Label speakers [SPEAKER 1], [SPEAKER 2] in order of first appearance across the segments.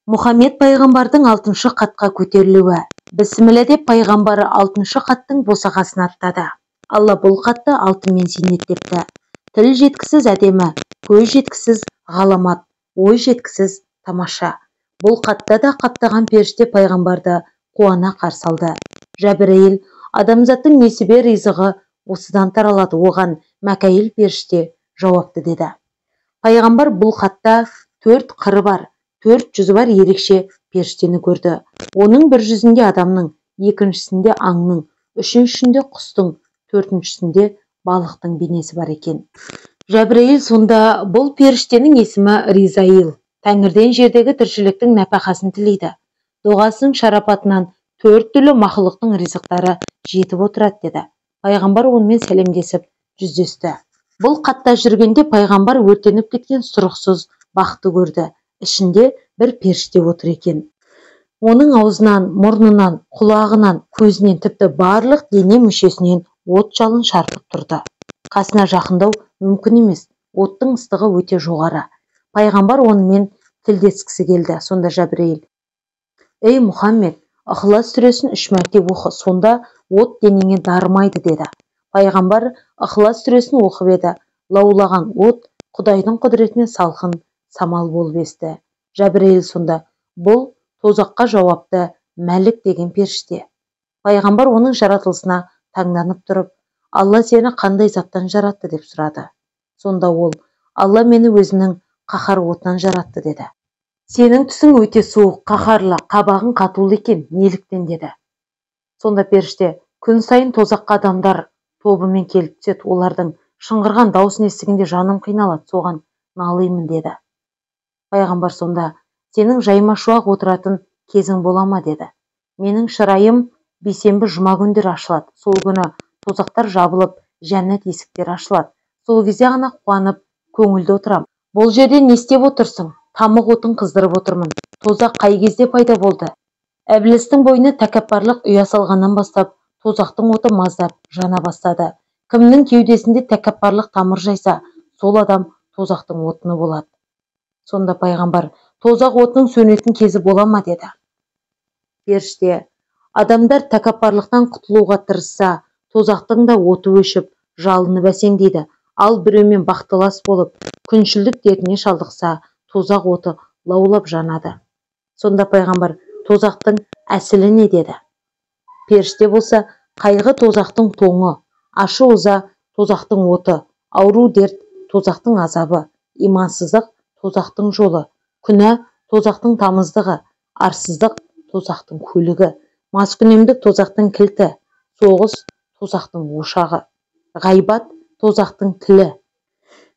[SPEAKER 1] Мұхаммед пайғамбардың 6-шы қатқа көтерілуі. Бісміллә деп пайғамбары 6-шы қаттың босағасын аттады. Алла бұл қатты алтынмен зейнеттепті. Тіл жеткісіз әдемі, көз жеткісіз ғаламат, ой жеткісіз тамаша. Бұл қатта да қаптаған періште пайғамбарды қуана қарсы алды. Жәбірейіл, адамзаттың несібе ризығы осыдан таралады, оған Мәкәйіл періште жауапты деді. Пайғамбар бұл қатта 4 қыры бар, 4 жүзі бар ерекше періштені көрді. Оның бір жүзінде адамның, екіншісінде аңның, үшіншісінде құстың, төртіншісінде балықтың бейнесі бар екен. Жәбірейіл сонда бұл періштенің есімі Ризаил. Тәңірден жердегі тіршіліктің нәпақасын тілейді. Дұғасының шарапатынан 4 түрлі мақұлықтың ризықтары жетіп отырады деді. Пайғамбар онымен сәлемдесіп жүздесті. Бұл қатта жүргенде пайғамбар өртеніп кеткен сұрықсыз бақты көрді. Ішінде бір періште отыр екен. Оның аузынан, мұрнынан, құлағынан, көзінен, тіпті барлық дене мүшесінен от жалын шарпып тұрды. Қасына жақындау мүмкін емес. Оттың ыстығы өте жоғары. Пайғамбар онымен тілдескісі келді. Сонда Жәбірейіл: "Ей Мұхаммед, Ықылас сүресін 3 мәрте оқы, сонда от денеңе дарымайды" деді. Пайғамбар Ықылас сүресін оқып еді. Лаулаған от Құдайдың құдіретіне салқын самал болып есті. Жәбірейіл сонда: "Бұл тозаққа жауапты Мәлік деген періште." Пайғамбар оның жаратылысына таңданып тұрып: "Алла сені қандай заттан жаратты?" деп сұрады. Сонда ол: "Алла мені өзінің қаһар отынан жаратты" деді. "Сенің түсің өте суық, қаһарлы, қабағың қатулы екен, неліктен?" деді. Сонда періште: "Күн сайын тозаққа адамдар тобымен келіп түседі, олардың шыңғырған даусын естігенде жаным қиналады, соған налимын" деді. Пайғамбар сонда: "Сенің жайма шуақ отыратын кезің бола ма?" деді. "Менің шырайым бейсенбі жұма күндері ашылады. Сол күні тозақтар жабылып, жәннат есіктері ашылады. Сол кезде ғана қуанып, көңілді отырам. Бұл жерде не істеп отырсың? Тамық отын қыздырып отырмын. Тозақ қай кезде пайда болды?" Әблістің бойына тәкаппарлық ұя салғаннан бастап, тозақтың оты маздап жана бастады. Кімнің кеудесінде тәкаппарлық тамыр жайса, сол адам тозақтың отыны болады. Сонда пайғамбар: "Тозақ отының сөнетін кезі бола ма?" деді. Періште: "Адамдар тәкаппарлықтан құтылуға тырысса, тозақтың да оты өшіп, жалыны бәсеңдейді. Ал біреумен бақталас болып, күншілдік дертіне шалдықса, тозақ оты лаулап жанады." Сонда пайғамбар: "Тозақтың әсілі не?" деді. Періште болса: "Қайғы тозақтың тоңы, ашу ыза тозақтың оты, ауру дерт тозақтың азабы, имансыздық тозақтың жолы, күнә тозақтың тамыздығы, арсыздық тозақтың көлігі, маскүнемдік тозақтың кілті, соғыс тозақтың ошағы, ғайбат тозақтың тілі,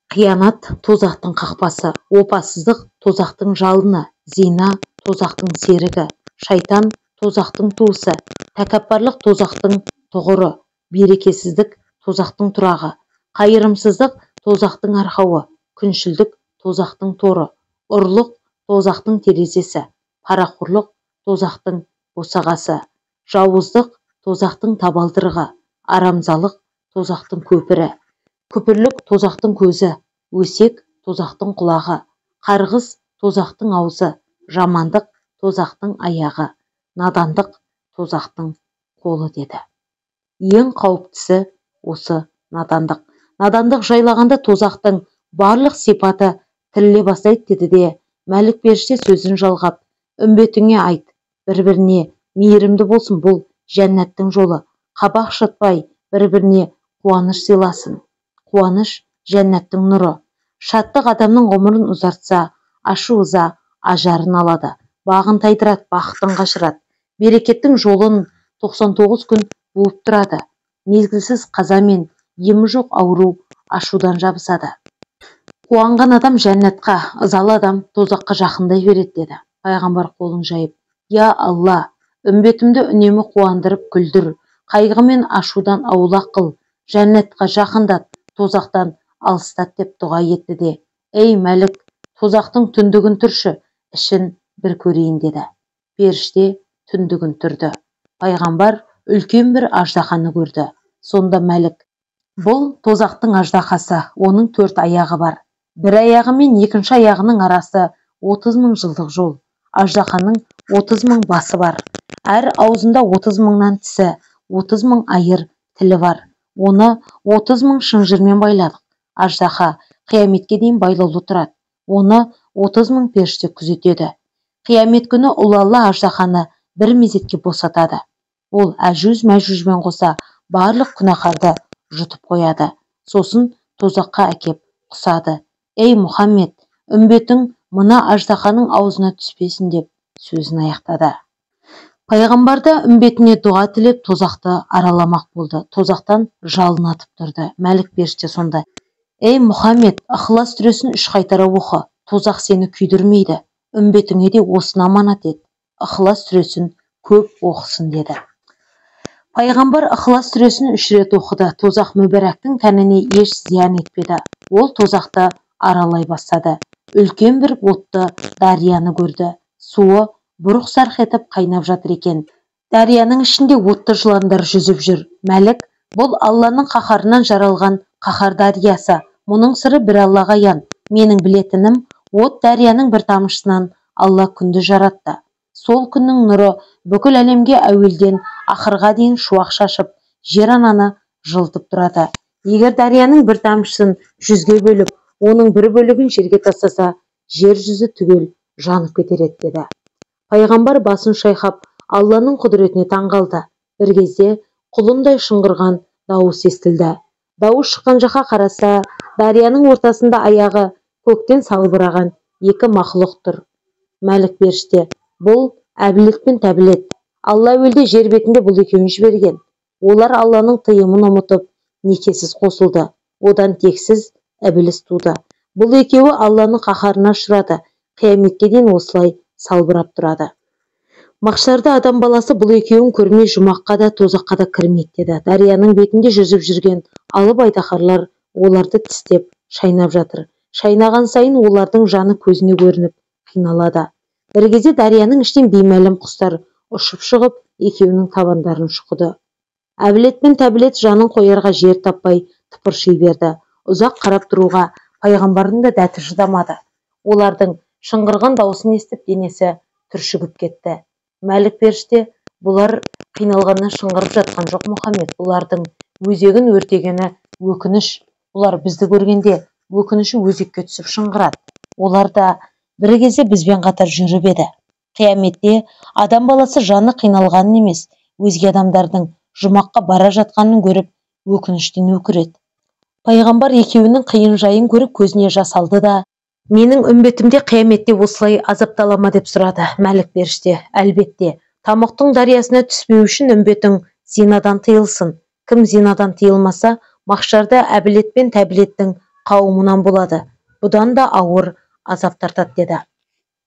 [SPEAKER 1] қиянат тозақтың қақпасы, опасыздық тозақтың жалыны, зина тозақтың серігі, шайтан тозақтың туысы, тәкаппарлық тозақтың тұғыры, берекесіздік тозақтың тұрағы, қайырымсыздық тозақтың арқауы, күншілдік тозақтың торы, ұрлық тозақтың терезесі, парақорлық тозақтың босағасы, жауыздық тозақтың табалдырығы, арамзалық тозақтың көпірі, күпірлік тозақтың көзі, өсек тозақтың құлағы, қарғыс тозақтың аузы, жамандық тозақтың аяғы, надандық тозақтың қолы" деді. Ең қауіптісі осы надандық. Надандық жайлағанда тозақтың барлық сипаты тіріле бастайды деді де Мәлік періште сөзін жалғап: "Үмбетіңе айт, бір-біріне мейірімді болсын, бұл жәннаттың жолы. Қабақ шытпай, бір-біріне қуаныш сыйласын. Қуаныш жәннаттың нұры. Шаттық адамның ғұмырын ұзартса, ашу ыза ажарын алады, бағын тайдырады, бақытын қашырады. Берекеттің жолын 99 күн буып тұрады. Мезгілсіз қаза мен емі жоқ ауру ашудан жабысады. Қуанған адам жәннатқа, ызалы адам тозаққа жақындай береді" деді. Пайғамбар қолын жайып: "Я Алла, үмбетімді үнемі қуандырып күлдір, қайғы мен ашудан аулақ қыл, жәннатқа жақындат, тозақтан алыстат" деп дұға етті де: "Ей Мәлік, тозақтың түндігін түрші, ішін бір көрейін" деді. Періште түндігін түрді. Пайғамбар үлкен бір аждаханы көрді. Сонда Мәлік: "Бұл тозақтың аждахасы, оның 4 аяғы бар. Бір аяғы мен екінші аяғының арасы 30 000 жылдық жол. аждаханың 30 000 басы бар. Әр аузында 30 000-нан тісі, 30 000 айыр тілі бар. Оны 30 000 шынжырмен байладық. Аждаха қияметке дейін байлаулы тұрады. Оны 30 000 періште күзетеді. Қиямет күні ұлы Алла аждаханы бір мезетке босатады. Ол Әжуж-Мәжужбен қоса барлық күнәһарды жұтып қояды. Сосын тозаққа әкеп құсады. Ей Мұхаммед, үмбетің мына аждаханың аузына түспесін деп сөзін аяқтады. Пайғамбарда үмбетіне дұға тілеп тозақты араламақ болды. Тозақтан жалын атып тұрды. Мәлік періште сонда: Ей Мұхаммед, Ықылас сүресін 3 қайтара оқы. Тозақ сені күйдірмейді. Үмбетіңе де осыны аманат ет. Ықылас сүресін көп оқысын деді. Пайғамбар Ықылас сүресін 3 рет оқыды. Тозақ мүбәрәктің тәніне еш зиян етпеді. Ол тозақты аралай бастады. Үлкен бір отты дарияны көрді. Суы бұрқ-сарқ етіп қайнап жатыр екен. Дарияның ішінде отты жыландар жүзіп жүр. Мәлік: бұл Алланың қаһарынан жаралған қаһар дариясы. Мұның сыры бір Аллаға аян. Менің білетінім, от дарияның бір тамшысынан Алла күнді жаратты. Сол күннің нұры бүкіл әлемге әуелден ақырға дейін шуақ шашып, жер ананы жылытып тұрады. Егер дарияның бір тамшысын 100-ге бөліп, оның бір бөлігін жерге тастаса, жер жүзі түгел жанып кетер еді деді. Пайғамбар басын шайқап, Алланың құдіретіне таңғалды. Bir кезде құлындай шыңғырған дауыс естілді. Дауыс шыққан жаққа қараса, дарияның ортасында аяғы көктен салбыраған 2 мақлұқ тұр. Мәлік періште: бұл Әбілет пен Тәбілет. Алла әуелде жер бетінде бұл екеуін жіберген. Олар Алланың тыйымын ұмытып, некесіз қосылды. Одан тексіз Әбіліс туды. Бұл екеуі Алланың қаһарына ұшырады. Қияметке дейін осылай салбырап тұрады. Мақшарда адам баласы бұл екеуін көрмей жұмаққа да тозаққа да кірмейді деді. Дарияның бетінде жүзіп жүрген алып айдаһарлар оларды тістеп шайнап жатыр. Шайнаған сайын олардың жаны көзіне көрініп қиналады. Bir кезде дарияның іштен беймәлім құстар ұшып шығып, екеуінің табандарын шұқыды. Әбілет пен Тәбілет жанын қоярға жер таппай тыпырши берді. Ұзақ қарап тұруға пайғамбардың да дәті шыдамады. Олардың шыңғырған дауысын естіп, денесі түршігіп кетті. Мәлік періште: бұлар қиналғаннан шыңғырып жатқан жоқ Мұхаммед. Бұлардың өзегін өртегені өкініш. Бұлар бізді көргенде өкініші өзекке түсіп шыңғырады. Олар да бір кезде бізбен қатар жүріп еді. Қияметте адам баласы жаны қиналғанын емес, өзге адамдардың жұмаққа бара жатқанын көріп, өкініштен өкіреді. Пайғамбар екеуінің қиын жайын көріп көзіне жас алды да: менің үмбетімде қияметте осылай азапталама деп сұрады. Мәлік періште: әлбетте, тамұқтың дариясына түспеу үшін үмбетің зинадан тыйылсын. Кім зинадан тыйылмаса, махшарда Әбілет пен Тәбілеттің қауымынан болады. Бұдан да ауыр азап тартады деді.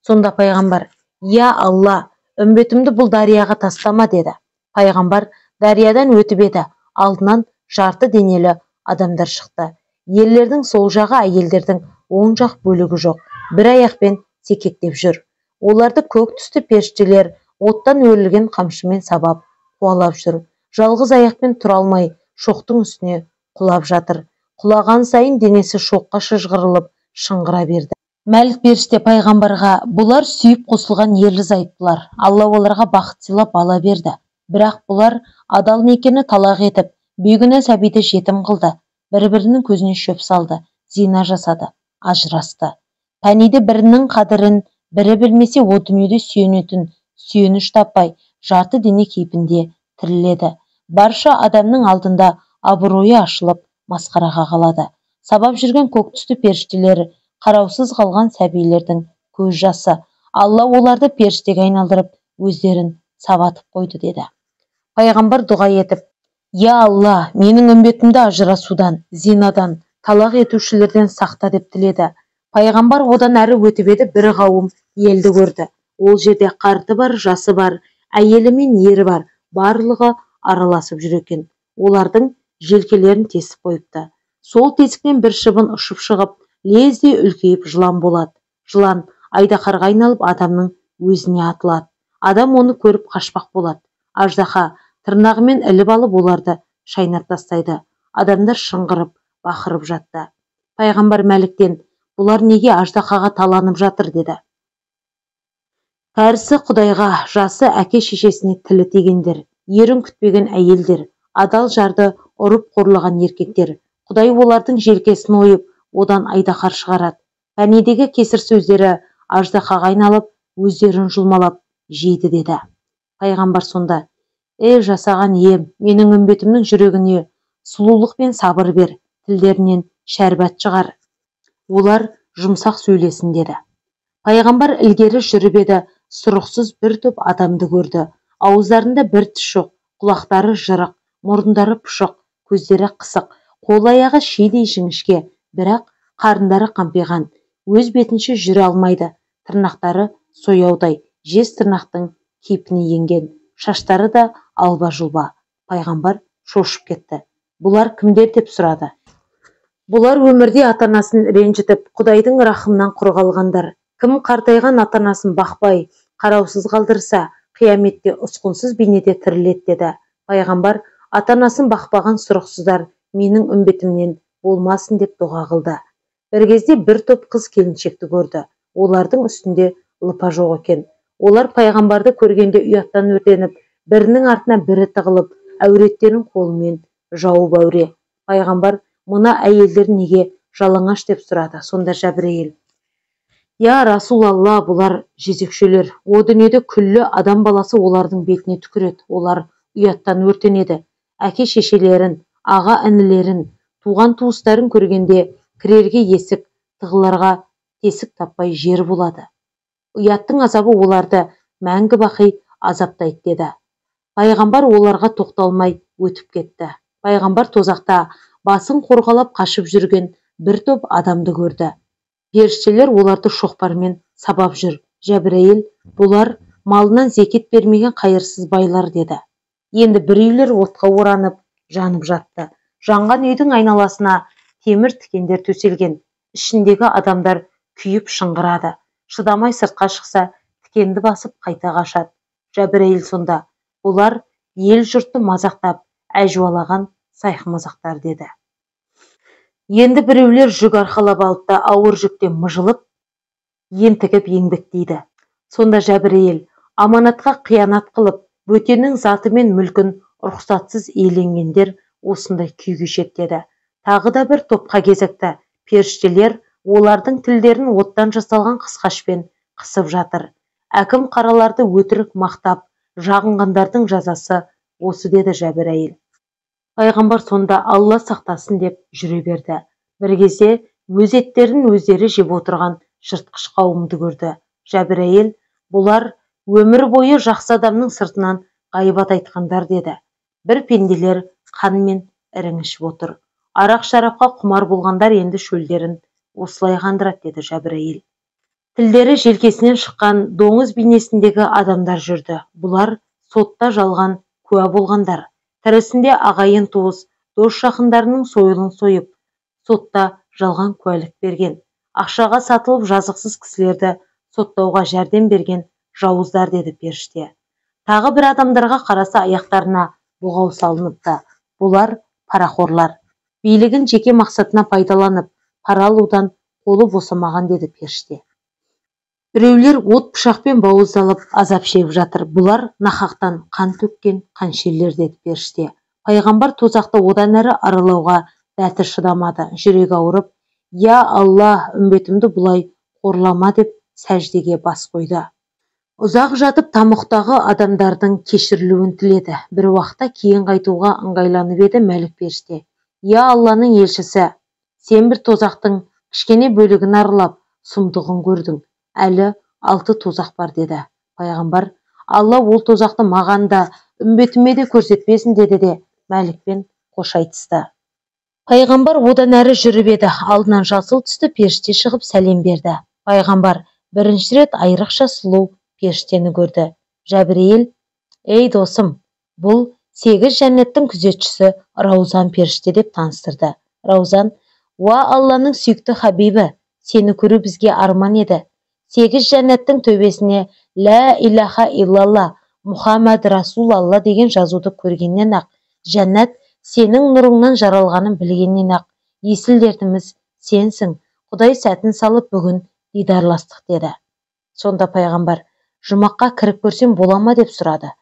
[SPEAKER 1] Сонда пайғамбар: я Алла, үмбетімді бұл дарияға тастама деді. Пайғамбар дариядан өтіп еді. Алдынан жарты денелі адамдар шықты. Ерлердің сол жағы, әйелдердің оң жақ бөлігі жоқ. Бір аяқпен секектеп жүр. Оларды көк түсті періштелер оттан өрілген қамшымен сабап қуалап жүр. Жалғыз аяқпен тұра алмай шоқтың үстіне құлап жатыр. Құлаған сайын денесі шоққа шыжғырылып шыңғыра берді. Мәлік періште пайғамбарға: бұлар сүйіп қосылған ерлі зайыптылар. Алла оларға бақыт сыйлап ала берді. Бірақ бұлар адал некені талақ етіп, бейгүнә сәбиді жетім қылды. Бір-бірінің көзіне шөп салды, зина жасады, ажырасты. Пәниде бірінің қадірін бірі білмесе, о дүниеде сүйенетін сүйеніш таппай, жарты дене кейпінде тіріледі. Барша адамның алдында абыройы ашылып, масқараға қалады. Сабап жүрген көк түсті періштелер, қараусыз қалған сәбилердің көз жасы. Алла оларды періштеге айналдырып, өздерін сабатып қойды деді. Пайғамбар дұға етіп: я Алла, менің үмбетімді ажырасудан, зинадан, талақ етушілерден сақта деп тіледі. Пайғамбар одан әрі өтіп еді, бір қауым елді көрді. Ол жерде қарты бар, жасы бар, әйелі мен ері бар, барлығы араласып жүр екен. Олардың желкелерін тесіп қойыпты. Сол тесіктен бір шыбын ұшып шығып, лезде үлкейіп жылан болады. Жылан айдаһарға айналып адамның өзіне атылады. Адам оны көріп қашпақ болады. Аждаһа тырнағымен іліп алып оларды шайнап тастайды. Адамдар шыңғырып, бақырып жатты. Пайғамбар Мәліктен: бұлар неге аждаһаға таланып жатыр деді. Кәрісі Құдайға, жасы әке-шешесіне тілі тигендер, ерін күтпеген әйелдер, адал жарды ұрып қорлаған еркектер. Құдай олардың желкесін ойып, одан айдаһар шығарады. Пәнидегі кесір сөздері аждаһаға айналып, өздерін жұлмалап жейді деді. Пайғамбар сонда: жасаған ием, менің үмбетімнің жүрегіне сұлулық пен сабыр бер, тілдерінен шәрбат шығар, олар жұмсақ сөйлесін деді. Пайғамбар ілгері жүріп еді, сұрықсыз бір топ адамды көрді. Ауыздарында бір тіс жоқ, құлақтары жырық, мұрындары пұшық, көздері қысық, қол-аяғы шидей жіңішке, бірақ қарындары қампиған, өз бетінше жүре алмайды. Тырнақтары сояудай, жез тырнақтың кейпіне енген, шаштары да алба-жұлба. Пайғамбар шошып кетті. Бұлар кімдер деп сұрады. Бұлар өмірде ата-анасын ренжітіп, Құдайдың рахымынан құр қалғандар. Кім қартайған ата-анасын бақпай, қараусыз қалдырса, қияметте ұсқынсыз бейнеде тіріледі деді. Пайғамбар ата-анасын бақпаған сұрықсыздар менің үмбетімнен болмасын деп дұға қылды. Бір кезде бір топ қыз келіншекті көрді. Олардың үстінде лыпа жоқ екен. Олар пайғамбарды көргенде ұяттан өртеніп, бірінің артына бірі тығылып, әуреттерін қолымен жауып әуре. Пайғамбар мына әйелдер неге жалаңаш деп сұрады. Сонда Жәбірейіл: Я Расулалла, бұлар жезөкшелер. О дүниеде күллі адам баласы олардың бетіне түкіреді. Олар ұяттан өртенеді. Әке-шешелерін, аға-інілерін, туған-туыстарын көргенде кірерге есік, тығыларға тесік таппай жер болады. Ұяттың азабы оларды мәңгі бақи азаптайды деді. Пайғамбар оларға тоқталмай өтіп кетті. Пайғамбар тозақта басын қорғалап қашып жүрген бір топ адамды көрді. Періштелер оларды шоқпармен сабап жүр. Жәбірейіл: бұлар малынан зекет бермеген қайырсыз байлар деді. Енді бір үйлер отқа оранып, жанып жатты. Жанған үйдің айналасына темір тікендер төселген. Ішіндегі адамдар күйіп шыңғырады. Шыдамай сыртқа шықса, тікенді басып қайта қашады. Жәбірейіл сонда: бұлар ел жұртты мазақтап, әжуалаған сайқымазақтар деді. Енді біреулер жүк арқалап алып та ауыр жүктен мыжылып, ентігіп еңбектейді. Сонда Жәбірейіл: аманатқа қиянат қылып, бөтеннің заты мен мүлкін рұқсатсыз иеленгендер осындай күй кешеді деді. Тағы да бір топқа кезікті. Періштелер олардың тілдерін оттан жасалған қысқашпен қысып жатыр. Әкім қараларды өтірік мақтап, жағынғандардың жазасы осы деді Жәбірейіл. Пайғамбар сонда Алла сақтасын деп жүре берді. Бір кезде өз еттерін өздері жеп отырған жыртқыш қауымды көрді. Жәбірейіл: бұлар өмір бойы жақсы адамның сыртынан ғайбат айтқандар деді. Бір пенделер қан мен ірің ішіп отыр. Арақ-шарапқа құмар болғандар енді шөлдерін осылай қандырады деді Жәбірейіл. Тілдері желкесінен шыққан доңыз бейнесіндегі адамдар жүрді. Бұлар сотта жалған куә болғандар. Тірісінде ағайын туыс, дос жақындарының сойылын сойып, сотта жалған куәлік берген. Ақшаға сатылып жазықсыз кісілерді соттауға жәрдем берген жауыздар деді періште. Тағы бір адамдарға қараса аяқтарына бұғау салыныпты. Бұлар парақорлар. Билігін жеке мақсатына пайдаланып, пара алудан қолы босамаған деді періште. Біреулер от пышақпен бауыздалып азап шегіп жатыр. Бұлар нахақтан қан төккен қаншерлер деді періште. Пайғамбар тозақты одан әрі аралауға дәті шыдамады. Жүрегі ауырып: Я Алла, үмбетімді бұлай қорлама деп сәждеге бас қойды. Ұзақ жатып тамұқтағы адамдардың кешірілуін тіледі. Бір уақытта кейін қайтуға ыңғайланып еді мәлік періште: Я Алланың елшісі, сен бір тозақтың кішкене бөлігін аралап, сұмдығын көрдің. Әлі 6 тозақ бар деді. Пайғамбар: Алла ол тозақты маған да, үмбетіме де көрсетпесін деді де мәлікпен қош айтысты. Пайғамбар одан әрі жүріп еді. Алдынан жасыл түсті періште шығып сәлем берді. Пайғамбар бірінші рет айрықша сұлу періштені көрді. Жәбірейіл: Ей досым, бұл 8 жәннеттің күзетшісі Раузан періште деп таныстырды. Раузан: Уа Алланың сүйікті хабибі, сені көру бізге арман еді. 8 жәннеттің төбесіне Лә илаха иллалла Мұхаммад Расулалла деген жазуды көргеннен ақ, жәннат сенің нұрыңнан жаралғанын білгеннен ақ, есіл-дертіміз сенсің. Құдай сәтін салып бүгін дидарластық деді. Сонда пайғамбар: жұмаққа кіріп көрсем бола ма деп сұрады.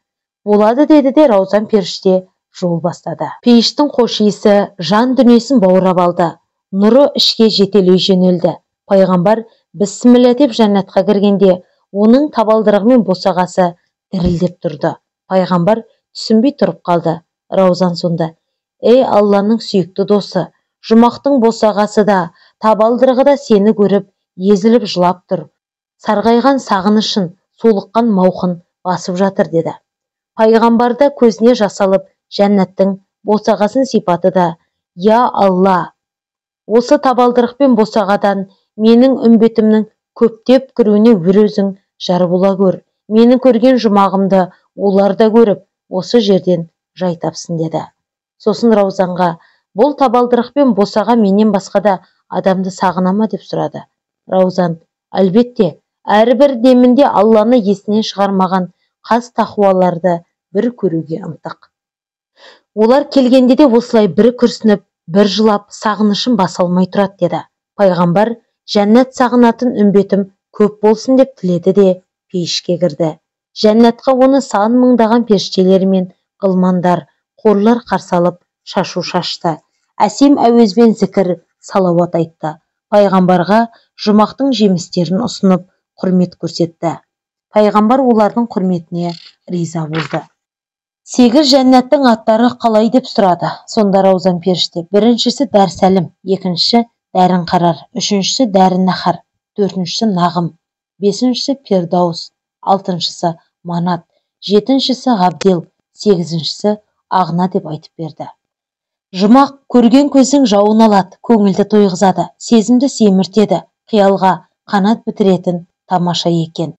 [SPEAKER 1] Болады деді де Раузан періште жол бастады. Пейіштің хош иісі жан дүниесін баурап алды. Нұры ішке жетелей жөнелді. Пайғамбар бісміллә деп жәннатқа кіргенде оның табалдырығымен босағасы дірілдеп тұрды. Пайғамбар түсінбей тұрып қалды. Раузан сонда: ей Алланың сүйікті досы, жұмақтың босағасы да, табалдырығы да сені көріп, езіліп жылап тұр. Сарғайған сағынышын, солыққан мауқын басып жатыр деді. Пайғамбарда көзіне жас алып, жәннаттың босағасын сипаты да: я Алла, осы табалдырық пен босағадан менің үмбетімнің көптеп кіруіне бір өзің жар бола көр. Мені көрген жұмағымды олар да көріп, осы жерден жай тапсын деді. Сосын Раузанға: бұл табалдырық пен босаға менен басқа да адамды сағына ма деп сұрады. Раузан: әлбетте, әрбір демінде Алланы есінен шығармаған қас тақуаларды бір көруге ынтық. Олар келгенде де осылай бір күрсініп, бір жылап, сағынышын баса алмай тұрады деді. Пайғамбар: жәннат сағынатын үмбетім көп болсын деп тіледі де пейішке кірді. Жәннатқа оны сан мыңдаған періштелер мен ғылмандар, қорлар қарсы алып, шашу шашты. Әсем әуезбен зікір, салауат айтты. Пайғамбарға жұмақтың жемістерін ұсынып, құрмет көрсетті. Пайғамбар олардың құрметіне риза болды. 8 жәннаттың аттары қалай деп сұрады. Сонда Раузан періште: біріншісі Дәрсәлім, екіншісі Дәрін Қарар, үшіншісі Дәрін Нахар, төртіншісі Нағым, бесіншісі Пердаус, алтыншысы Манат, жетіншісі Ғабдел, сегізіншісі Ағна деп айтып берді. Жұмақ көрген көздің жауын алады, көңілді тойғызады, сезімді семіртеді, қиялға қанат бітіретін тамаша екен.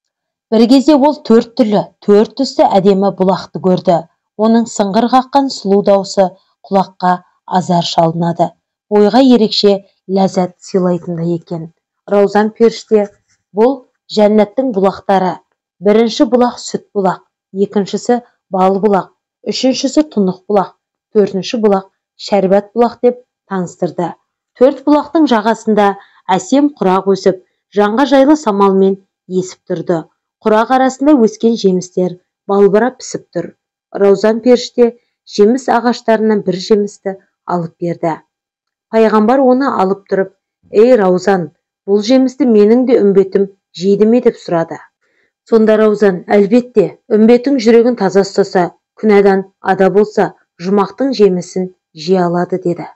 [SPEAKER 1] Бір кезде ол 4 түрлі, 4 түсті әдемі бұлақты көрді. Оның сыңғыр қаққан сұлу даусы құлаққа азар шалынады. Бойға ерекше ләззат сыйлайтындай екен. Раузан періште: бұл жәннаттың бұлақтары. Бірінші бұлақ сүт бұлақ, екіншісі бал бұлақ, үшіншісі тұнық бұлақ, төртінші бұлақ шәрбат бұлақ деп таныстырды. 4 бұлақтың жағасында әсем құрақ өсіп, жанға жайлы самалмен есіп тұрды. Құрақ арасында өскен жемістер балбырап пісіп тұр. Раузан періште жеміс ағаштарынан бір жемісті алып берді. Пайғамбар оны алып тұрып: ей Раузан, бұл жемісті менің де үмбетім жейді ме деп сұрады. Сонда Раузан: әлбетте, үмбетің жүрегін таза ұстаса, күнәдан ада болса, жұмақтың жемісін жей алады деді.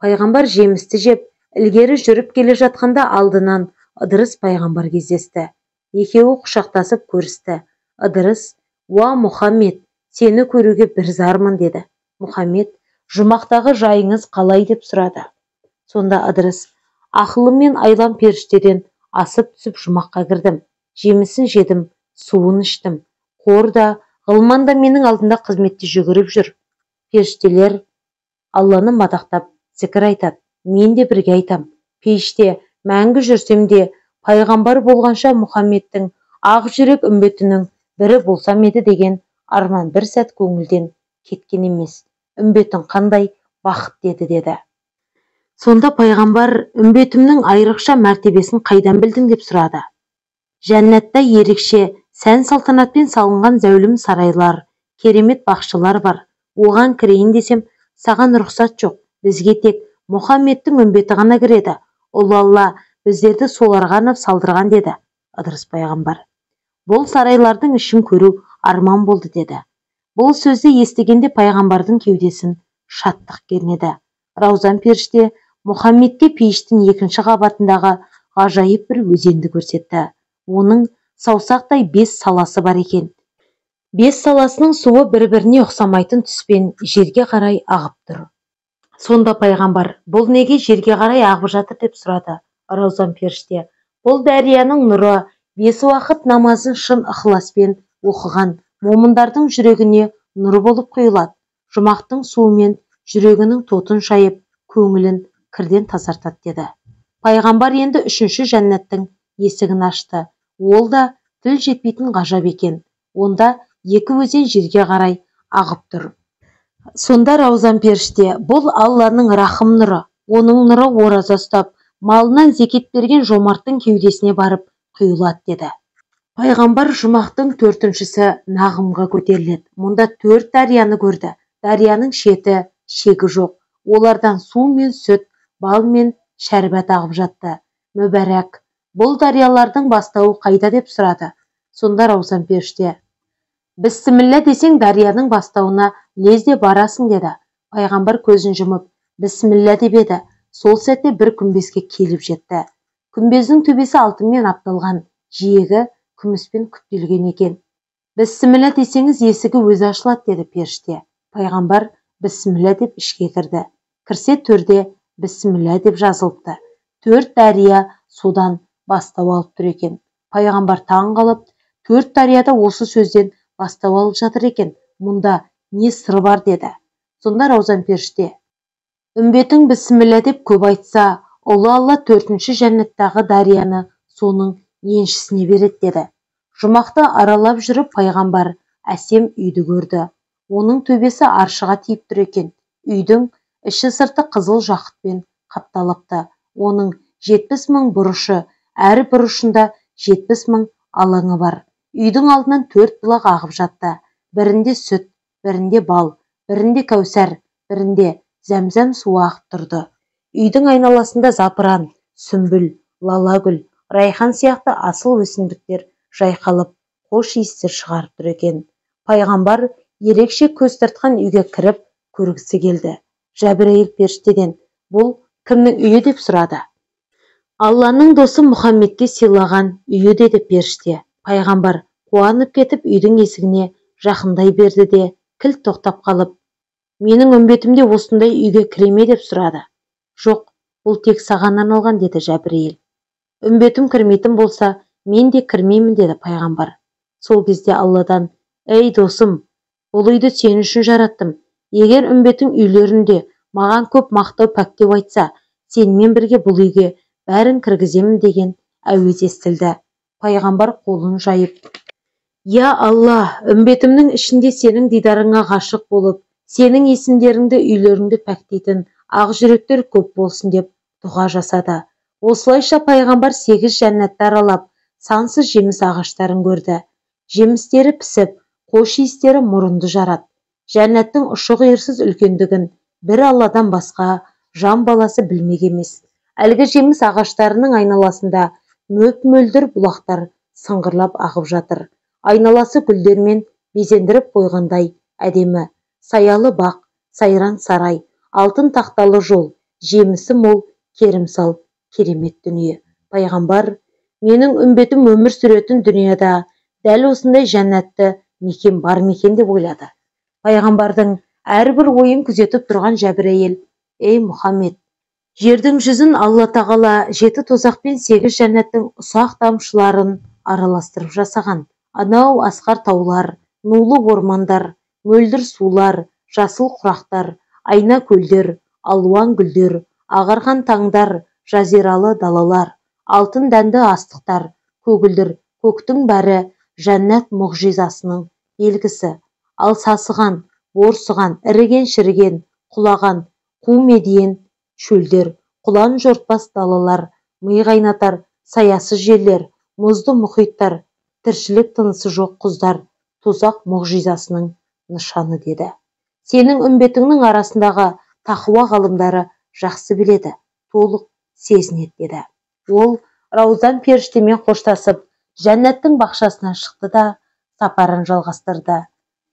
[SPEAKER 1] Пайғамбар жемісті жеп, ілгері жүріп келе жатқанда алдынан Ыдырыс пайғамбар кездесті. Екеуі құшақтасып көрісті. Ыдырыс: уа Мұхаммед, сені көруге бір зармын деді. Мұхаммед: жұмақтағы жайыңыз қалай деп сұрады. Сонда Ыдырыс: ақылым мен айлам періштеден асып түсіп жұмаққа кірдім. Жемісін жедім, суын іштім. Қор да, ғылман да менің алдында қызметте жүгіріп жүр. Періштелер Алланы мадақтап зікір айтады. Мен де бірге айтам. Пейіште мәңгі жүрсем де, пайғамбар болғанша Мұхаммедтің ақ жүрек үмбетінің бірі болсам еді деген арман бір сәт көңілден кеткен емес. Үмбетің қандай бақыт деді. Сонда пайғамбар: үмбетімнің айрықша мәртебесін қайдан білдің деп сұрады. Жәннатта ерекше сән салтанатпен салынған зәулім сарайлар, керемет бақшылар бар. Оған кірейін десем, саған рұқсат жоқ. Бізге тек Мұхаммедтің үмбеті ғана кіреді. Ұлы Алла біздерді соларға арнап салдырған деді. Ыдырыс пайғамбар: бұл сарайлардың ішін көру арман болды деді. Бұл сөзді естігенде пайғамбардың кеудесін шаттық кернеді. Раузан періште Мұхаммедке пейіштің екінші қабатындағы ғажайып бір өзенді көрсетті. Оның саусақтай 5 саласы бар екен. 5 саласының суы бір-біріне ұқсамайтын түспен жерге қарай ағып тұр. Сонда пайғамбар: бұл неге жерге қарай ағып жатыр деп сұрады. Раузан періште: бұл дәрияның нұры 5 уақыт намазын шын ықыласпен оқыған момындардың жүрегіне нұр болып құйылады. Жұмақтың суымен жүрегінің тотын шайып, көңілін кірден тазартады деді. Пайғамбар енді 3-ші жәннаттың есігін ашты. Ол да тіл жетпейтін ғажап екен. Онда 2 өзен жерге қарай ағып тұр. Сонда Раузан періште: бұл Алланың рахым нұры. Оның нұры ораза ұстап, малынан зекет берген жомарттың кеудесіне барып құйылады деді. Пайғамбар жұмақтың төртіншісі нағымға көтеріледі. Мұнда 4 дарияны көрді. Дарияның шеті, шегі жоқ. Олардан су мен сүт, бал мен шәрбат ағып жатты. Мүбәрәк, бұл дариялардың бастауы қайда деп сұрады. Сонда раузан періште: бісміллә десең дарияның бастауына лезде барасың деді. Пайғамбар көзін жұмып бісміллә деп еді. Сол сәтте бір күмбезге келіп жетті. Күмбездің төбесі алтынмен апталған, жиегі күміспен күптелген екен. Бісміллә десеңіз есігі өзі ашылады деді періште. Пайғамбар бісміллә деп ішке кірді. Кірсе төрде бісміллә деп жазылыпты. 4 дария судан бастау алып тұр екен. Пайғамбар таң қалып, 4 дарияда осы сөзден бастау алып жатыр екен. Мұнда не сыр бар деді. Сонда раузан періште: үмбетің бісміллә деп көп айтса, ұлы Алла 4-ші жәннаттағы дарияны соның еншісіне береді деді. Жұмақты аралап жүріп пайғамбар әсем үйді көрді. Оның төбесі аршыға тиіп тұр екен. Үйдің іші сырты қызыл жақұтпен қапталыпты. Оның 70 000 бұрышы, әр бұрышында 70 000 алаңы бар. Үйдің алдынан 4 бұлақ ағып жатты. Бірінде сүт, бірінде бал, бірінде кәусәр, бірінде зәмзәм суы ағып тұрды. Үйдің айналасында запыран, сүмбіл, лалагүл, райхан сияқты асыл өсімдіктер жайқалып, хош иістер шығарып тұр екен. Пайғамбар ерекше көз тартқан үйге кіріп көргісі келді. Жәбірейіл періштеден: бұл кімнің үйі деп сұрады. Алланың досы Мұхаммедке сыйлаған үйі деді періште. Пайғамбар қуанып кетіп үйдің есігіне жақындай берді де кілт тоқтап қалып: менің үмбетімде осындай үйге кіреме деп сұрады. Жоқ, бұл тек саған арналған деді Жәбірейіл. Үмбетім кірмейтін болса, мен де кірмеймін деді пайғамбар. Сол кезде Алладан: ей досым, бұл үйді сен үшін жараттым. Егер үмбетің үйлерінде маған көп мақтау пәктеу айтса, сенімен бірге бұл үйге бәрін кіргіземін деген әуез естілді. Пайғамбар қолын жайып: я Алла, үмбетімнің ішінде сенің дидарыңа ғашық болып, сенің есімдеріңді үйлеріңді пәктейтін ақ жүректер көп болсын деп дұға жасады. Осылайша пайғамбар 8 жәннатты аралап, сансыз жеміс ағаштарын көрді. Жемістері пісіп, хош иістері мұрынды жарады. Жәннаттың ұшы-қиырсыз үлкендігін бір Алладан басқа жан баласы білмек емес. Әлгі жеміс ағаштарының айналасында мөп-мөлдір бұлақтар сыңғырлап ағып жатыр. Айналасы гүлдермен безендіріп қойғандай әдемі. Саялы бақ, сайран сарай, алтын тақталы жол, жемісі мол, керімсал, керемет дүние. Пайғамбар: менің үмбетім өмір сүретін дүнияда дәл осындай жәннатты мекен бар мекен деп ойлады. Пайғамбардың әрбір ойын күзетіп тұрған Жәбірейіл: ей Мұхаммед, жердің жүзін Алла тағала 7 тозақ пен 8 жәннаттың ұсақ тамшыларын араластырып жасаған. Анау асқар таулар, нулы ормандар, мөлдір сулар, жасыл құрақтар, айна көлдер, алуан гүлдер, ағарған таңдар, жазиралы далалар, алтын дәнді астықтар, көгілдір көктің бәрі жәннат мұғжизасының белгісі. Ал сасыған, борсыған, іріген-шіріген, құлаған, қу медиен шөлдер, құлан жортпас далалар, ми қайнатар саясыз жерлер, мұзды мұхиттар, тіршілік тынысы жоқ құздар, тозақ мұғжизасының нышаны деді. Сенің үмбетіңнің арасындағы тақуа ғалымдары жақсы біледі, толық сезінеді деді. Ол раузан періштемен қоштасып, жәннаттың бақшасынан шықты да сапарын жалғастырды.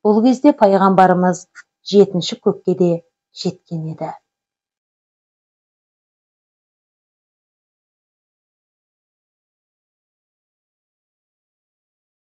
[SPEAKER 1] Бұл кезде пайғамбарымыз 7-ші көкке де жеткен еді.